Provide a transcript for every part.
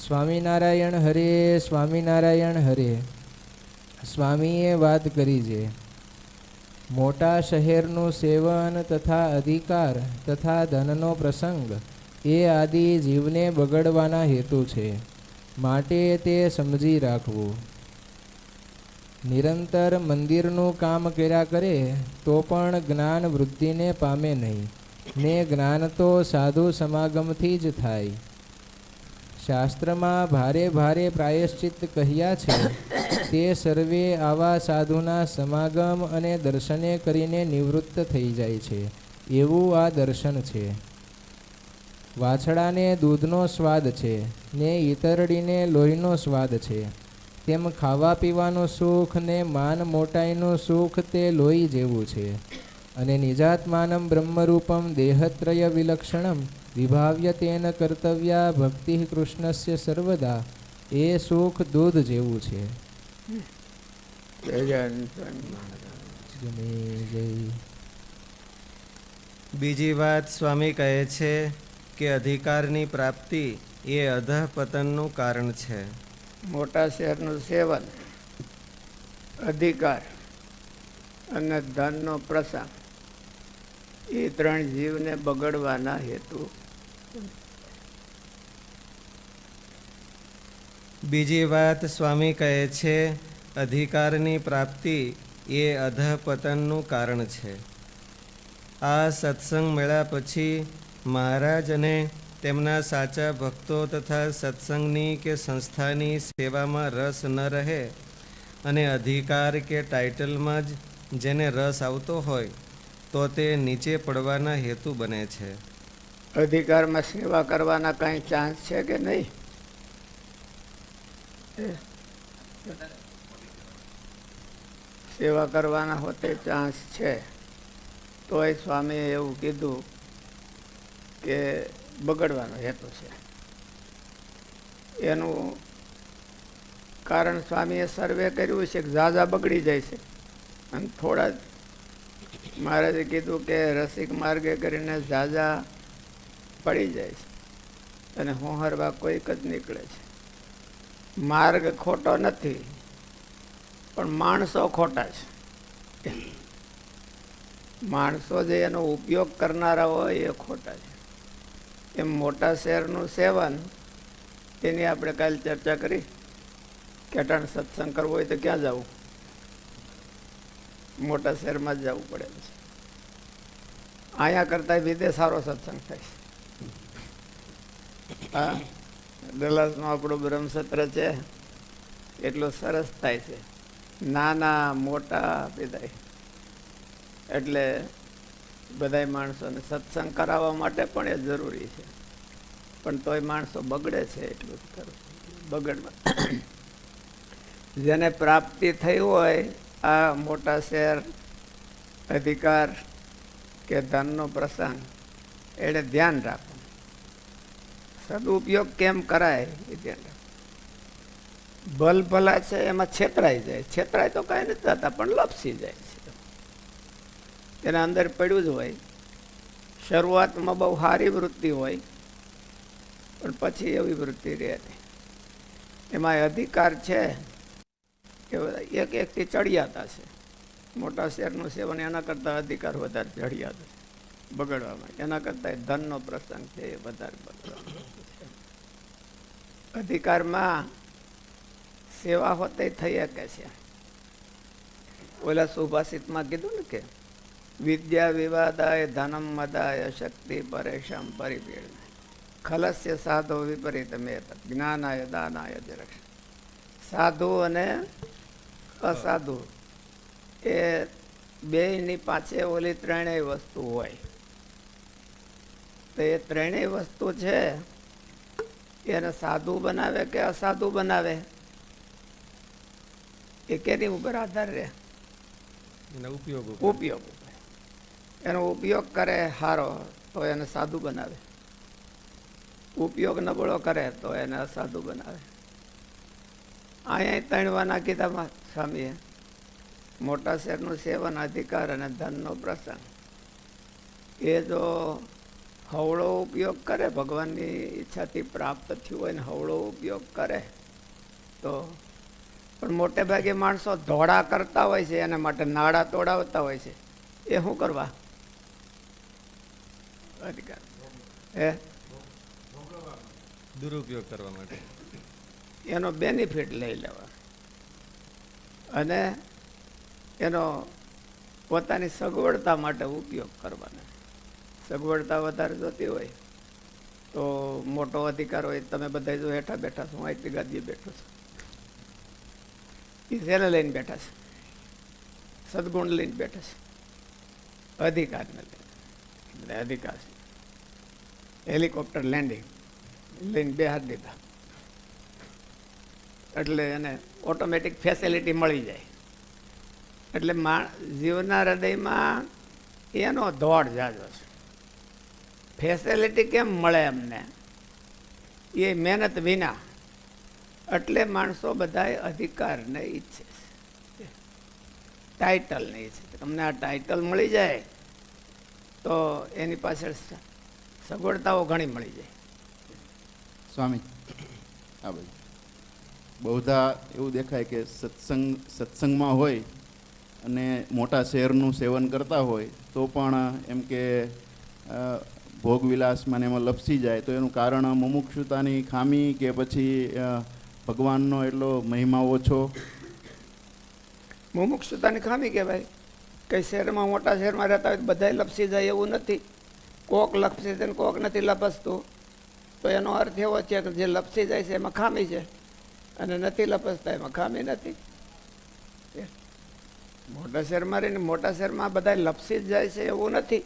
સ્વામિનારાયણ હરે, સ્વામિનારાયણ હરે. સ્વામીએ વાત કરી છે, મોટા શહેરનું સેવન તથા અધિકાર તથા ધનનો પ્રસંગ એ આદિ જીવને બગડવાના હેતુ છે, માટે તે સમજી રાખવું. નિરંતર મંદિરનું કામ કર્યા કરે તો પણ જ્ઞાન વૃદ્ધિને પામે નહીં, ને જ્ઞાન તો સાધુ સમાગમથી જ થાય. શાસ્ત્રમાં ભારે ભારે પ્રાયશ્ચિત કહ્યા છે, તે સર્વે આવા સાધુના સમાગમ અને દર્શને કરીને નિવૃત્ત થઈ જાય છે, એવું આ દર્શન છે. વાછડાને દૂધનો સ્વાદ છે ને ઈતરડીને લોહીનો સ્વાદ છે, તેમ ખાવા પીવાનું સુખ ને માન મોટાઈનું સુખ તે લોહી જેવું છે. અને નિજાત્માનમ બ્રહ્મરૂપમ દેહત્રય વિલક્ષણમ વિભાવ્ય તેન કર્તવ્યા ભક્તિ કૃષ્ણસ્ય સર્વદા, એ સુખ દૂધ જેવું છે. બીજી વાત સ્વામી કહે છે કે અધિકારની પ્રાપ્તિ એ અધઃપતનનું કારણ છે. મોટા શહેરનું સેવન, અધિકાર અને ધનનો પ્રસંગ એ ત્રણ જીવને બગડવાના હેતુ. બીજી વાત સ્વામી કહે છે, અધિકારની પ્રાપ્તિ એ અધઃપતનનું કારણ છે. આ સત્સંગ મળ્યા પછી મહારાજ અને તેમના સાચા ભક્તો તથા સત્સંગની કે સંસ્થાની સેવામાં રસ ન રહે અને અધિકાર કે ટાઇટલમાં જ જેને રસ આવતો હોય તો તે નીચે પડવાના હેતુ બને છે. અધિકારમાં સેવા કરવાના કાંઈ ચાન્સ છે કે નહીં? સેવા કરવાના હોતે ચાન્સ છે, તોય સ્વામીએ એવું કીધું કે બગડવાનો હેતુ છે. એનું કારણ સ્વામીએ સર્વે કર્યું છે કે ઝાઝા બગડી જાય છે અને થોડા જ મહારાજે કીધું કે રસિક માર્ગે કરીને ઝાઝા પડી જાય છે અને હોહરવા કોઈક જ નીકળે છે. માર્ગ ખોટો નથી, પણ માણસો ખોટા છે. માણસો જે એનો ઉપયોગ કરનારા હોય એ ખોટા છે. એમ મોટા શહેરનું સેવન, એની આપણે કાલે ચર્ચા કરી કે અટાણે સત્સંગ કરવો હોય તો ક્યાં જવું? મોટા શહેરમાં જ જવું પડે છે. અહીંયા કરતા વિદેશ સારો સત્સંગ થાય છે. હા, ડલાસમાં આપણું બ્રહ્મસત્ર છે, એટલું સરસ થાય છે, નાના મોટા બધા. એટલે બધા માણસોને સત્સંગ કરાવવા માટે પણ એ જરૂરી છે, પણ તોય માણસો બગડે છે. એટલું જ કરવું બગડમાં. જેને પ્રાપ્તિ થઈ હોય આ મોટા શહેર, અધિકાર કે ધનનો પ્રસંગ, એટલે ધ્યાન રાખો. સદુપયોગ કેમ કરાય એ ધ્યાન રાખો. ભલ ભલા છે એમાં છેતરાઈ જાય. છેતરાય તો કાંઈ નથી થતા, પણ લપસી જાય છે. એના અંદર પડ્યું જ હોય. શરૂઆતમાં બહુ સારી વૃત્તિ હોય, પણ પછી એવી વૃત્તિ રહે નહીં. એમાં અધિકાર છે એ બધા એક એકથી ચડિયાતા છે. મોટા શહેરનું સેવન એના કરતાં અધિકાર વધારે ચડિયાતા છે બગડવામાં. એના કરતાં ધનનો પ્રસંગ છે એ વધારે બગડવામાં. અધિકારમાં સેવા હોતે થઈ શકે છે. ઓલા સુભાષિતમાં કીધું ને કે વિદ્યા વિવાદાય ધનમ મદાય શક્તિ પરેશામ પરિપીડ ખલસ્ય સાધુ વિપરીત મેત જ્ઞાનાય દાનાય જરક્ષ. સાધુ અને અસાધુ એ બેયની પાછે ઓલી ત્રણેય વસ્તુ હોય. તો એ ત્રણેય વસ્તુ છે એને સાધુ બનાવે કે અસાધુ બનાવે એ કેની ઉપર આધાર રહે? ઉપયોગ. એનો ઉપયોગ કરે સારો તો એને સાધુ બનાવે, ઉપયોગ નબળો કરે તો એને અસાધુ બનાવે. અહીંયા તણવાના કીધામાં સ્વામીએ મોટા શહેરનું સેવન, અધિકાર અને ધનનો પ્રસંગ, એ જો હવળો ઉપયોગ કરે, ભગવાનની ઈચ્છાથી પ્રાપ્ત થયું હોય ને હવળો ઉપયોગ કરે તો. પણ મોટે ભાગે માણસો ધોળા કરતા હોય છે, એના માટે નાળા તોડાવતા હોય છે. એ શું કરવા? અધિકાર હે દુરુપયોગ કરવા માટે, એનો બેનિફિટ લઈ લેવા અને એનો પોતાની સગવડતા માટે ઉપયોગ કરવાનો. સગવડતા વધારે જોતી હોય તો મોટો અધિકાર હોય. તમે બધા જો હેઠા બેઠા છો, હું આટલી ગાદીએ બેઠો છું, એ જેને લઈને બેઠા છે? સદગુણ લઈને બેઠા છે, અધિકારને લઈને. અધિકાર છે. હેલિકોપ્ટર લેન્ડિંગ લઈને બેહાર દીધા એટલે એને ઓટોમેટિક ફેસિલિટી મળી જાય. એટલે જીવના હૃદયમાં એનો દોડ જાજો છે. ફેસિલિટી કેમ મળે અમને? એ મહેનત વિના. એટલે માણસો બધા અધિકારને ઈચ્છે છે, ટાઇટલને ઈચ્છે છે. તમને આ ટાઇટલ મળી જાય તો એની પાછળ સગવડતાઓ ઘણી મળી જાય. સ્વામી, હા ભાઈ, બહુધા એવું દેખાય કે સત્સંગમાં હોય અને મોટા શહેરનું સેવન કરતા હોય તો પણ એમ કે ભોગવિલાસમાં ને એમાં લપસી જાય તો એનું કારણ મુમુક્ષુતાની ખામી કે પછી ભગવાનનો એટલો મહિમા ઓછો? મુમુક્ષુતાની ખામી કહેવાય. કઈ શહેરમાં, મોટા શહેરમાં રહેતા હોય તો બધાય લપસી જાય એવું નથી. કોક લપસી જાય ને કોક નથી લપસતું. તો એનો અર્થ એવો છે કે જે લપસી જાય છે એમાં ખામી છે અને નથી લપસતા એમાં ખામી નથી. મોટા શહેરમાં રહીને મોટા શહેરમાં બધા લપસી જ જાય છે એવું નથી.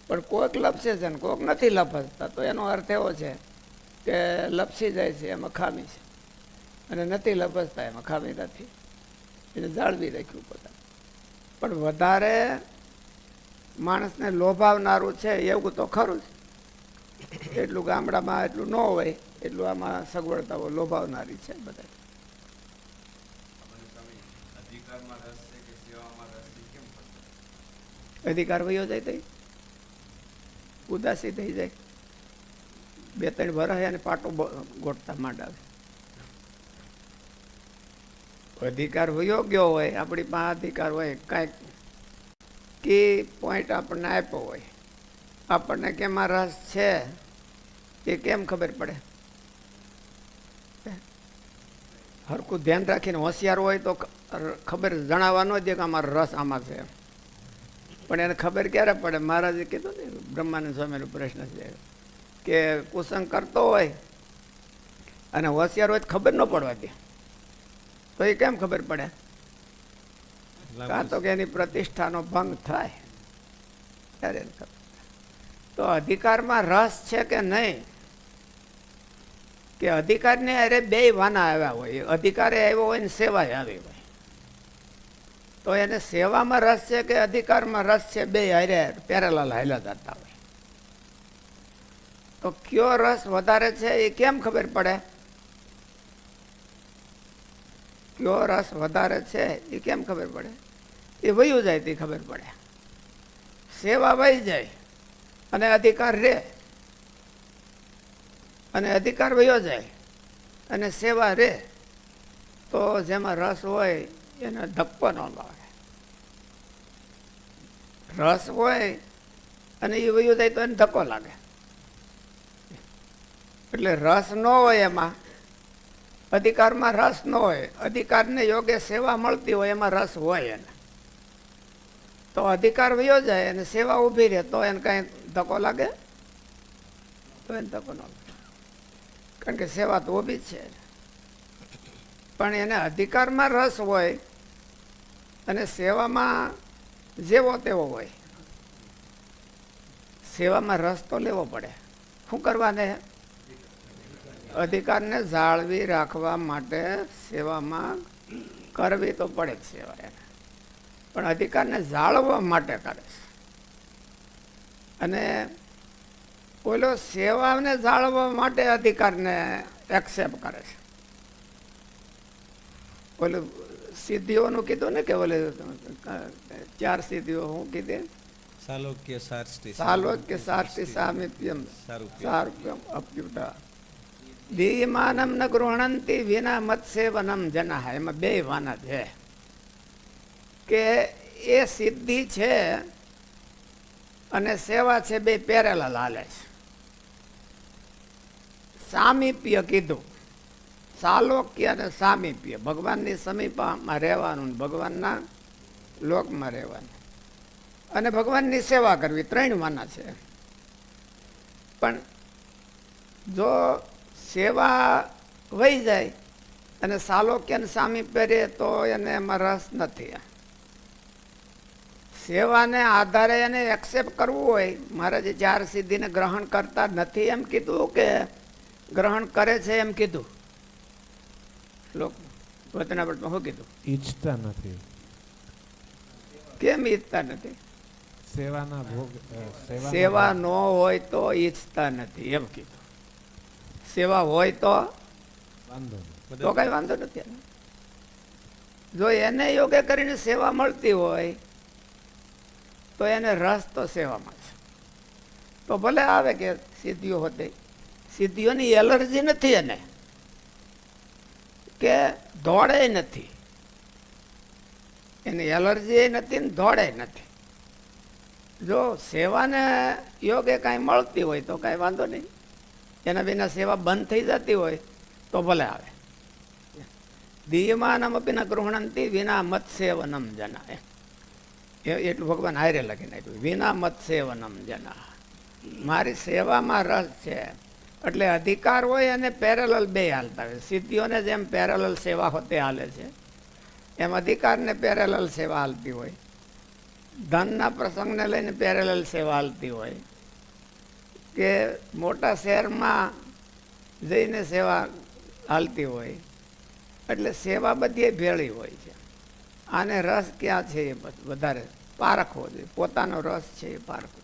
પણ કોઈક લપસે છે ને કોઈક નથી લપસતા તો એનો અર્થ એવો છે કે લપસી જાય છે એમાં ખામી છે અને નથી લપસતા એમાં ખામી નથી. એને જાળવી રાખ્યું પોતાને. પણ વધારે માણસને લોભાવનારું છે એવું તો ખરું જ. એટલું ગામડામાં એટલું ન હોય એટલું આમાં સગવડતાઓ લોભાવનારી છે બધા. અધિકાર વયો જાય તો ઉદાસી થઈ જાય. 2-3 વર્ષ અને પાટો ગોઠતા માંડાવે. અધિકાર વયો ગયો હોય, આપણી પાસે અધિકાર હોય, કાંઈક કી પોઈન્ટ આપણને આપ્યો હોય, આપણને કેમાં રસ છે એ કેમ ખબર પડે? હરખું ધ્યાન રાખીને હોશિયાર હોય તો ખબર જણાવવા ન દે કે અમારો રસ આમાં છે. પણ એને ખબર ક્યારે પડે? મહારાજે કીધું ને, બ્રહ્માનંદ સ્વામીનો પ્રશ્ન છે કે કુસંગ કરતો હોય અને હોશિયાર હોય તો ખબર ન પડવા દે તો એ કેમ ખબર પડે? કાં તો કે એની પ્રતિષ્ઠાનો ભંગ થાય ત્યારે ખબર. તો અધિકારમાં રસ છે કે નહીં, કે અધિકારને અરે બે વાના આવ્યા હોય, અધિકારે આવ્યો હોય ને સેવાએ આવી હોય, તો એને સેવામાં રસ છે કે અધિકારમાં રસ છે? બે હારે પેરેલાલ હાલ્યા જતા હોય. તો કયો રસ વધારે છે એ કેમ ખબર પડે? કયો રસ વધારે છે એ કેમ ખબર પડે? એ વયું જાય તે ખબર પડે. સેવા વહી જાય અને અધિકાર રે, અને અધિકાર વયો જાય અને સેવા રે, તો જેમાં રસ હોય એને ધક્કો ન લાગે. રસ હોય અને એ વયું જાય તો એને ધક્કો લાગે. એટલે રસ ન હોય એમાં, અધિકારમાં રસ ન હોય, અધિકારને યોગ્ય સેવા મળતી હોય એમાં રસ હોય એને, તો અધિકાર વયો જાય અને સેવા ઊભી રહે તો એને કાંઈ ધક્કો લાગે? તો એને ધક્કો ન લાગે, કારણ કે સેવા તો ઊભી જ છે. પણ એને અધિકારમાં રસ હોય અને સેવામાં જેવો તેવો હોય. સેવામાં રસ તો લેવો પડે. શું કરવાને? અધિકારને જાળવી રાખવા માટે સેવામાં કરવી તો પડે જ સેવા એને, પણ અધિકારને જાળવવા માટે કરે છે. અને ઓલો સેવાને જાળવવા માટે અધિકારને એક્સેપ્ટ કરે છે. ઓલું સિદ્ધિઓનું કીધું ને કે ઓલે 4 સિદ્ધિઓ હું કીધી? સાલોક્ય સાર્ષ્ટી સાલોક્ય સાર્ષ્ટિ સામીપ્યમ સારૂપ્ય. સારૂપ્યમ અપ્યુટા દીયમાનમ ન ગૃહણંતિ વિના મત્સેવનમ જના. એમાં બે વાના છે કે એ સિદ્ધિ છે અને સેવા છે, બે પેરેલલ હાલે છે. સામીપ્ય કીધું, સાલોક્ય અને સામીપ્ય, ભગવાનની સમીપમાં રહેવાનું ને ભગવાનના લોકમાં રહેવાનું અને ભગવાનની સેવા કરવી, ત્રણ વાના છે. પણ જો સેવા વહી જાય અને સાલોક્ય અને સામીપ્ય રહે તો એને એમાં રસ નથી. સેવાને આધારે એને એક્સેપ્ટ કરવું હોય, મહારાજે ચાર સિદ્ધિને ગ્રહણ કરતા નથી એમ કીધું કે ગ્રહણ કરે છે એમ કીધું? શ્લોક વચનામૃતમાં શું કીધું? ઈચ્છતા નથી, કેમ ઈચ્છતા નથી? સેવાના ભોગ સેવા ન હોય તો ઈચ્છતા નથી એમ કીધું. સેવા હોય તો વાંધો તો કઈ વાંધો નથી એને. જો એને યોગે કરીને સેવા મળતી હોય તો એને રસ તો સેવામાં છે. તો ભલે આવે કે સિદ્ધિઓ હોતી, સિદ્ધિઓની એલર્જી નથી એને, કે દોડે નથી, એની એલર્જી નથી ને દોડે નથી. જો સેવાને યોગે કાંઈ મળતી હોય તો કાંઈ વાંધો નહીં, એના વિના સેવા બંધ થઈ જતી હોય તો ભલે આવે. દીયમાનમ અપી ન ગૃહણંતિ વિના મત્સેવનમ જના. એટલું ભગવાન હારે લખીને આપ્યું, વિના મત્સેવનમ જના. મારી સેવામાં રસ છે એટલે અધિકાર હોય અને પેરેલલ બે હાલતા હોય. સિદ્ધિઓને જેમ પેરેલલ સેવા હોતે હાલે છે એમ અધિકારને પેરેલલ સેવા હાલતી હોય, ધનના પ્રસંગને લઈને પેરેલલ સેવા હાલતી હોય, કે મોટા શહેરમાં જઈને સેવા હાલતી હોય. એટલે સેવા બધી ભેળી હોય છે. આને રસ ક્યાં છે એ વધારે પારખવો જોઈએ, પોતાનો રસ છે એ પારખવો.